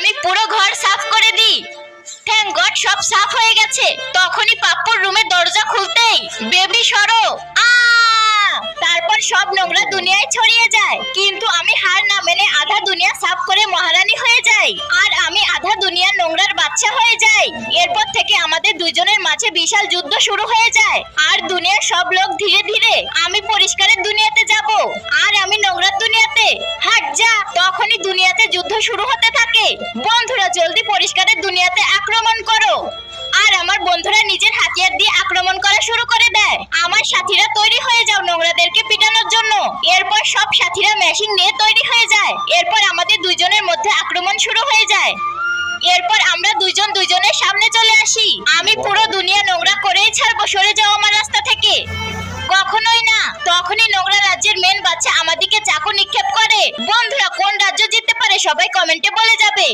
আমি পুরো ঘর সাফ করে দিই। থ্যাংক গড সব সাফ হয়ে গেছে। তখনই পাপ্পুর রুমের দরজা খুলতেই বেবি সরো তারপর সব নোংরা দুনিয়ায় ছড়িয়ে যায়। কিন্তু আমি হার না মেনে আধা দুনিয়া সাফ করে মহারানী হয়ে যাই, আর আমি আধা দুনিয়ার নোংরার বাচ্চা হয়ে যাই। এরপর থেকে আমাদের দুইজনের মাঝে বিশাল যুদ্ধ শুরু হয়ে যায়, আর দুনিয়ার সব লোক ধীরে ধীরে আমি পরিষ্কারের দুনিয়াতে যাব, আর আমি নোংরার দুনিয়াতে। হাট যা! তখনই দুনিয়াতে যুদ্ধ শুরু হতে থাকে। বন্ধুরা জলদি পরিষ্কারের দুনিয়াতে আক্রমণ করো। আর আমার বন্ধুরা নিজের হাতিয়ার দিয়ে আক্রমণ করা শুরু করে দেয়। আমার সাথীরা তৈরি হয়ে যাও নোংরাদেরকে পিটানোর জন্য। এরপর সব সাথীরা মেশিন নিয়ে তৈরি হয়ে যায়। এরপর আমাদের দুইজনের মধ্যে আক্রমণ শুরু হয়ে যায়। এরপর আমরা দুইজন দুইজনের সামনে চলে আসি। আমি পুরো দুনিয়া নোংরা করেই ছাড়বো, সরে যাও আমার রাস্তা থেকে। কখনোই না। তখনই নোংরা রাজ্যের মেন বাচ্চা আমাদেরকে চাকু নিক্ষেপ করে। বন্ধুরা কোন রাজ্য জিততে পারে সবাই কমেন্টে বলে যাবে।